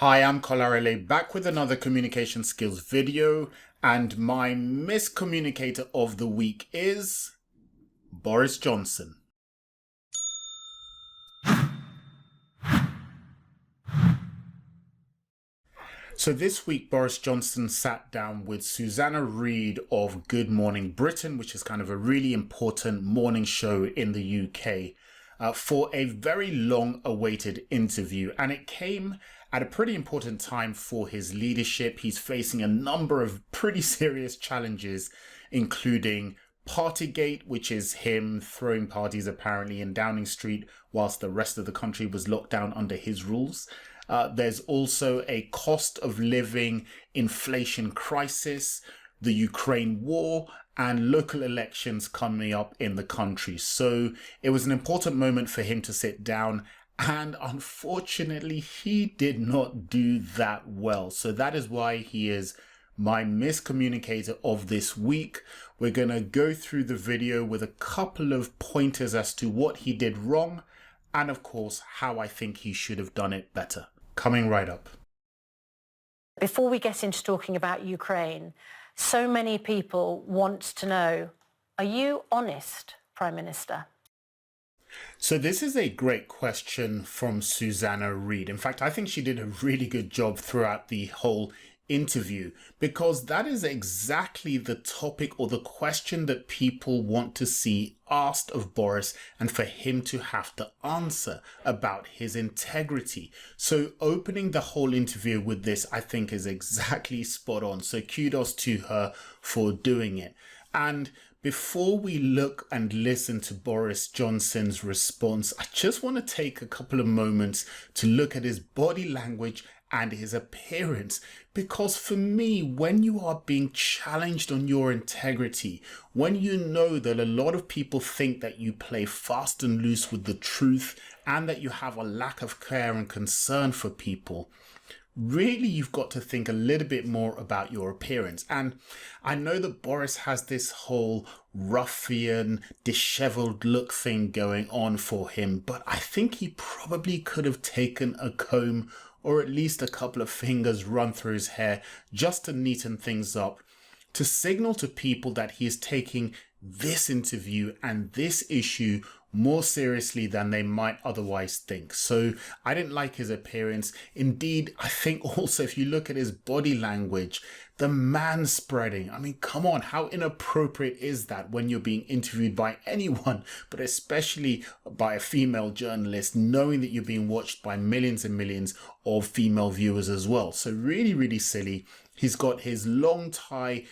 Hi, I'm Kolarele, back with another communication skills video, and my miscommunicator of the week is Boris Johnson. So this week, Boris Johnson sat down with Susanna Reid of Good Morning Britain, which is kind of a really important morning show in the UK, for a very long-awaited interview. And it came at a pretty important time for his leadership. He's facing a number of pretty serious challenges, including Partygate, which is him throwing parties apparently in Downing Street whilst the rest of the country was locked down under his rules. There's also a cost of living inflation crisis, the Ukraine war, and local elections coming up in the country. So it was an important moment for him to sit down, and unfortunately he did not do that well. So that is why he is my miscommunicator of this week. We're going to go through the video with a couple of pointers as to what he did wrong, and of course how I think he should have done it better. Coming right up. Before we get into talking about Ukraine, so many people want to know, are you honest, Prime Minister? So this is a great question from Susanna Reid. In fact, I think she did a really good job throughout the whole interview, because that is exactly the topic or the question that people want to see asked of Boris, and for him to have to answer about his integrity. So opening the whole interview with this, I think, is exactly spot on. So kudos to her for doing it. And before we look and listen to Boris Johnson's response, I just want to take a couple of moments to look at his body language and his appearance, because for me, when you are being challenged on your integrity, when you know that a lot of people think that you play fast and loose with the truth and that you have a lack of care and concern for people, really you've got to think a little bit more about your appearance. And I know that Boris has this whole ruffian, disheveled look thing going on for him, but I think he probably could have taken a comb or at least a couple of fingers run through his hair just to neaten things up, to signal to people that he is taking this interview and this issue more seriously than they might otherwise think. So I didn't like his appearance. Indeed, I think also if you look at his body language, the man spreading. I mean, come on, how inappropriate is that when you're being interviewed by anyone, but especially by a female journalist, knowing that you're being watched by millions and millions of female viewers as well. So really, really silly. He's got his long tie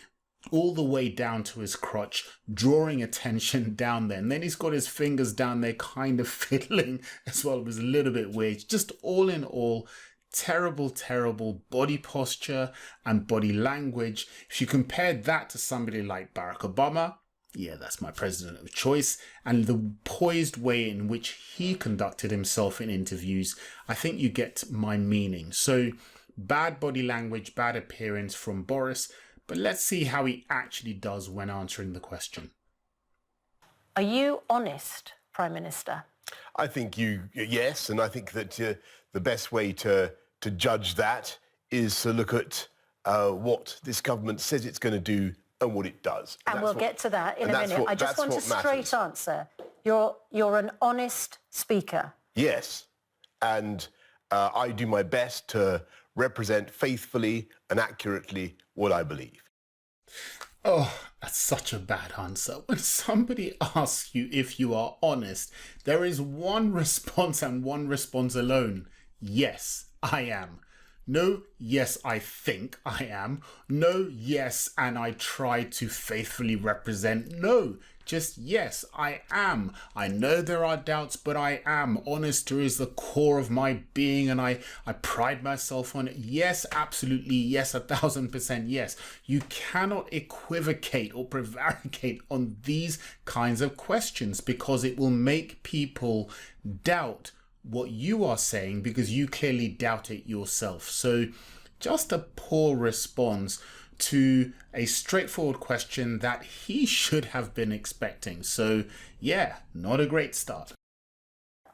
all the way down to his crotch, drawing attention down there. And then he's got his fingers down there kind of fiddling as well. It was a little bit weird. Just all in all, terrible, terrible body posture and body language. If you compared that to somebody like Barack Obama, yeah, that's my president of choice, and the poised way in which he conducted himself in interviews, I think you get my meaning. So bad body language, bad appearance from Boris. But let's see how he actually does when answering the question. Are you honest, Prime Minister? I think yes, and I think that the best way to judge that is to look at what this government says it's going to do and what it does. And we'll get to that in a minute. I just want a straight answer. You're an honest speaker. Yes, and I do my best to represent faithfully and accurately what I believe. Oh, that's such a bad answer. When somebody asks you if you are honest, there is one response and one response alone. Yes, I am. No, yes, I think I am. No, yes, and I try to faithfully represent. No, just yes, I am. I know there are doubts, but I am. Honesty is the core of my being, and I pride myself on it. Yes, absolutely, yes, 1000% yes. You cannot equivocate or prevaricate on these kinds of questions, because it will make people doubt what you are saying, because you clearly doubt it yourself. So just a poor response to a straightforward question that he should have been expecting. So yeah, not a great start.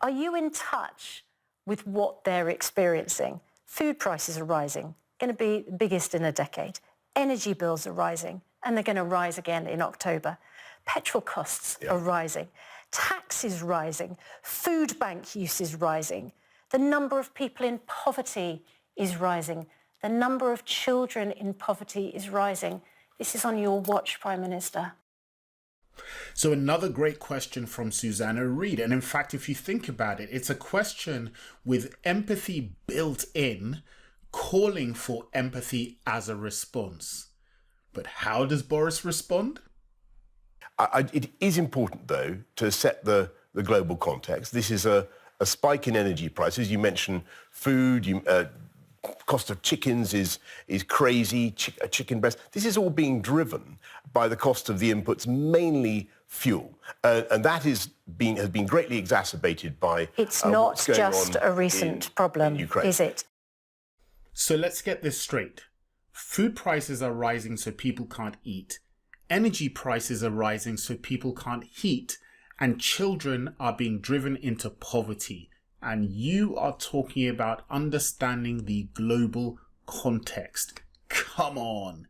Are you in touch with what they're experiencing? Food prices are rising, going to be the biggest in a decade. Energy bills are rising, and they're going to rise again in October. Petrol costs are rising. Tax is rising. Food bank use is rising. The number of people in poverty is rising. The number of children in poverty is rising. This is on your watch, Prime Minister. So another great question from Susanna Reid. And in fact, if you think about it, it's a question with empathy built in, calling for empathy as a response. But how does Boris respond? It is important, though, to set the global context. This is a spike in energy prices. You mentioned food, cost of chickens is crazy, chicken breast. This is all being driven by the cost of the inputs, mainly fuel. And that has been greatly exacerbated by It's not just a recent problem, is it? So let's get this straight. Food prices are rising so people can't eat. Energy prices are rising so people can't heat. And children are being driven into poverty. And you are talking about understanding the global context. Come on.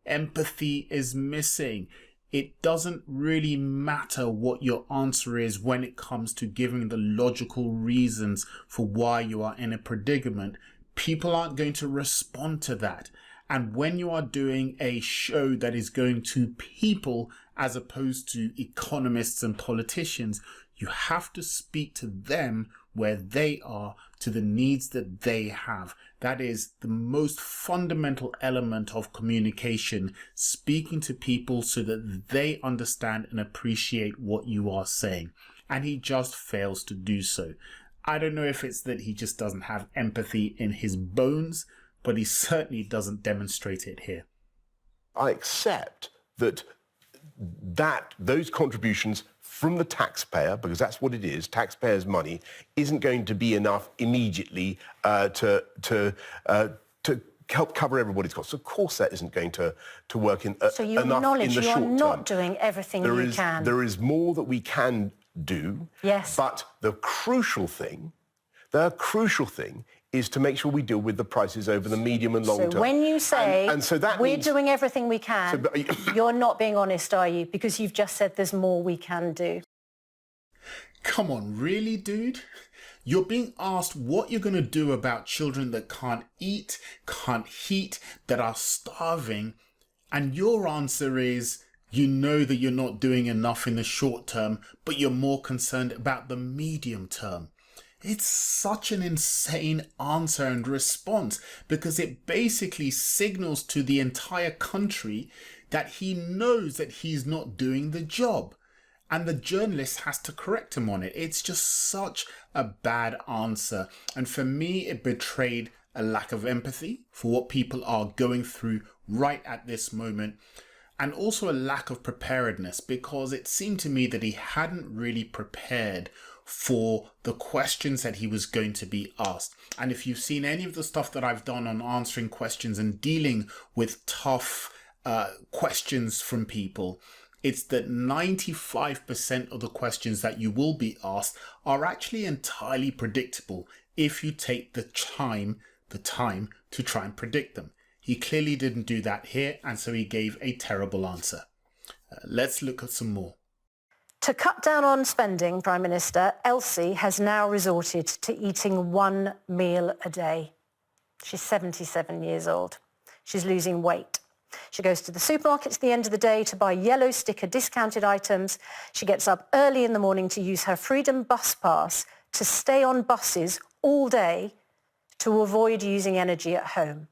Empathy is missing. It doesn't really matter what your answer is when it comes to giving the logical reasons for why you are in a predicament. People aren't going to respond to that. And when you are doing a show that is going to people as opposed to economists and politicians, you have to speak to them where they are, to the needs that they have. That is the most fundamental element of communication, speaking to people so that they understand and appreciate what you are saying. And he just fails to do so. I don't know if it's that he just doesn't have empathy in his bones, but he certainly doesn't demonstrate it here. I accept that those contributions from the taxpayer, because that's what it is, taxpayers' money, isn't going to be enough immediately to help cover everybody's costs. Of course, that isn't going to work enough in the short term. So you acknowledge you're not doing everything you can. There is more that we can do. Yes. But the crucial thing is to make sure we deal with the prices over the medium and long term. So when you say so that we're means, doing everything we can, you're not being honest, are you? Because you've just said there's more we can do. Come on, really, dude? You're being asked what you're going to do about children that can't eat, can't heat, that are starving, and your answer is, you know that you're not doing enough in the short term, but you're more concerned about the medium term. It's such an insane answer and response because it basically signals to the entire country that he knows that he's not doing the job. And the journalist has to correct him on it. It's just such a bad answer. And for me, it betrayed a lack of empathy for what people are going through right at this moment. And also a lack of preparedness because it seemed to me that he hadn't really prepared for the questions that he was going to be asked. And if you've seen any of the stuff that I've done on answering questions and dealing with tough questions from people, it's that 95% of the questions that you will be asked are actually entirely predictable if you take the time to try and predict them. He clearly didn't do that here, and so he gave a terrible answer. Let's look at some more. To cut down on spending, Prime Minister, Elsie has now resorted to eating one meal a day. She's 77 years old. She's losing weight. She goes to the supermarket at the end of the day to buy yellow sticker discounted items. She gets up early in the morning to use her Freedom bus pass to stay on buses all day to avoid using energy at home.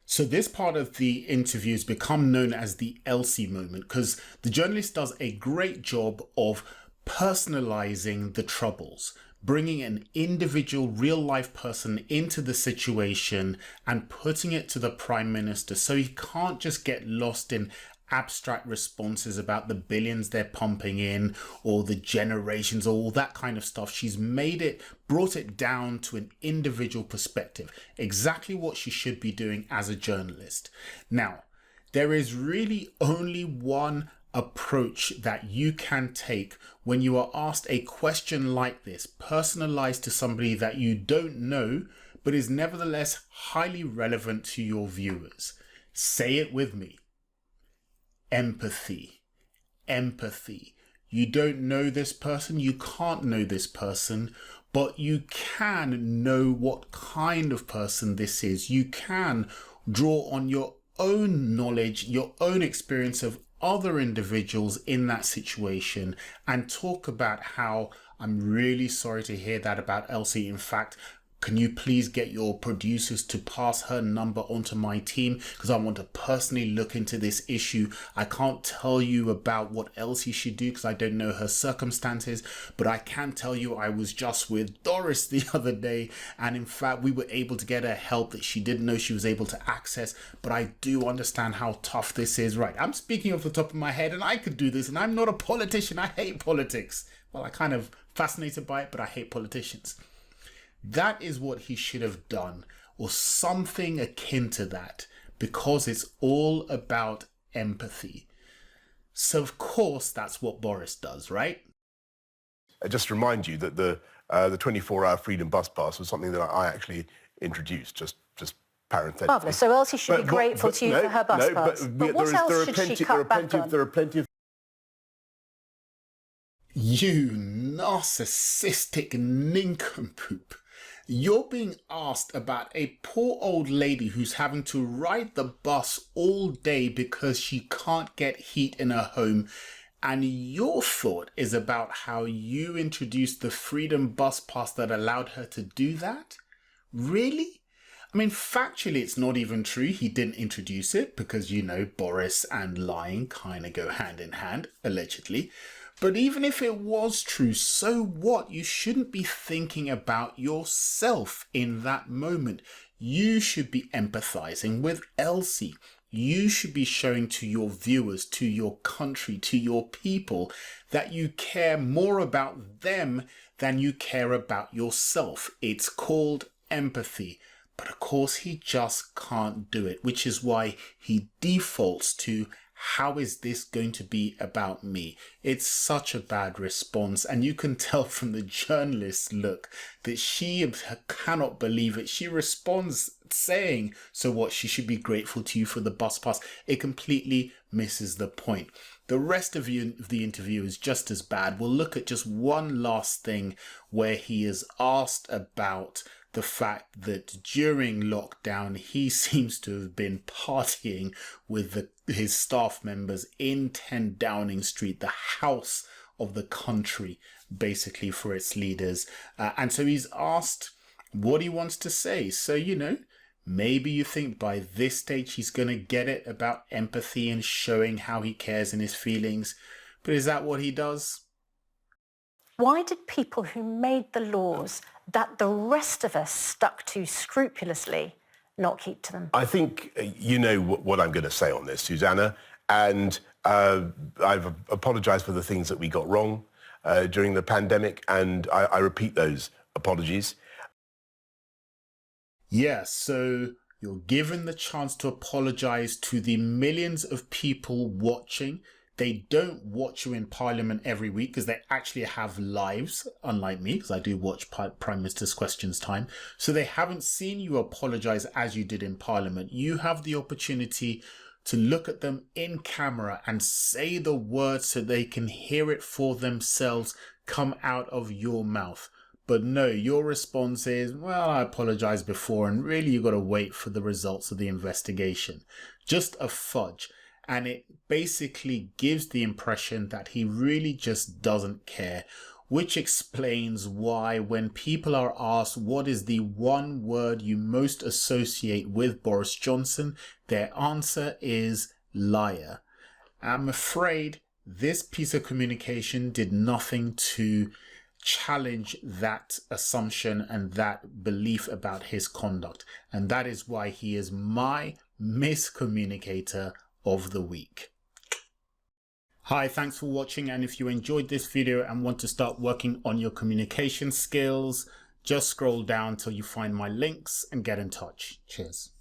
So this part of the interview has become known as the Elsie moment because the journalist does a great job of personalizing the troubles, bringing an individual real-life person into the situation and putting it to the Prime Minister so he can't just get lost in abstract responses about the billions they're pumping in or the generations or all that kind of stuff. She's brought it down to an individual perspective, exactly what she should be doing as a journalist. Now, there is really only one approach that you can take when you are asked a question like this, personalized to somebody that you don't know, but is nevertheless highly relevant to your viewers. Say it with me. Empathy. Empathy. You don't know this person, you can't know this person, but you can know what kind of person this is. You can draw on your own knowledge, your own experience of other individuals in that situation and talk about how I'm really sorry to hear that about Elsie. In fact, can you please get your producers to pass her number onto my team because I want to personally look into this issue. I can't tell you about what Elsie should do because I don't know her circumstances, but I can tell you I was just with Doris the other day, and in fact we were able to get her help that she didn't know she was able to access, but I do understand how tough this is. Right, I'm speaking off the top of my head and I could do this, and I'm not a politician. I hate politics. Well, I kind of fascinated by it, but I hate politicians. That is what he should have done, or something akin to that, because it's all about empathy. So of course that's what Boris does, right? Just to remind you that the 24-hour freedom bus pass was something that I actually introduced, just parenthetically. Marvellous. So Elsie should be grateful to you for her bus pass. But what else should she cut back on? There are plenty of... You narcissistic nincompoop. You're being asked about a poor old lady who's having to ride the bus all day because she can't get heat in her home, and your thought is about how you introduced the freedom bus pass that allowed her to do that? Really? I mean, factually, it's not even true. He didn't introduce it because, you know, Boris and lying kind of go hand in hand, allegedly. But even if it was true, so what? You shouldn't be thinking about yourself in that moment. You should be empathizing with Elsie. You should be showing to your viewers, to your country, to your people that you care more about them than you care about yourself. It's called empathy. But of course, he just can't do it, which is why he defaults to, how is this going to be about me? It's such a bad response, and you can tell from the journalist's look that she cannot believe it. She responds saying, so what, she should be grateful to you for the bus pass. It completely misses the point. The rest of the interview is just as bad. We'll look at just one last thing where he is asked about the fact that during lockdown he seems to have been partying with his staff members in 10 Downing Street, the house of the country, basically, for its leaders. And so he's asked what he wants to say. So, you know, maybe you think by this stage he's going to get it about empathy and showing how he cares and his feelings. But is that what he does? Why did people who made the laws that the rest of us stuck to scrupulously not keep to them? I think you know what I'm going to say on this, Susanna, and I've apologised for the things that we got wrong during the pandemic, and I repeat those apologies. Yeah, so you're given the chance to apologise to the millions of people watching. They don't watch you in Parliament every week because they actually have lives, unlike me, because I do watch Prime Minister's Questions Time. So they haven't seen you apologise as you did in Parliament. You have the opportunity to look at them in camera and say the words so they can hear it for themselves come out of your mouth. But no, your response is, well, I apologise before, and really you've got to wait for the results of the investigation. Just a fudge. And it basically gives the impression that he really just doesn't care, which explains why when people are asked what is the one word you most associate with Boris Johnson, their answer is liar. I'm afraid this piece of communication did nothing to challenge that assumption and that belief about his conduct. And that is why he is my miscommunicator of the week. Hi, thanks for watching, and if you enjoyed this video and want to start working on your communication skills, just scroll down till you find my links and get in touch. Cheers.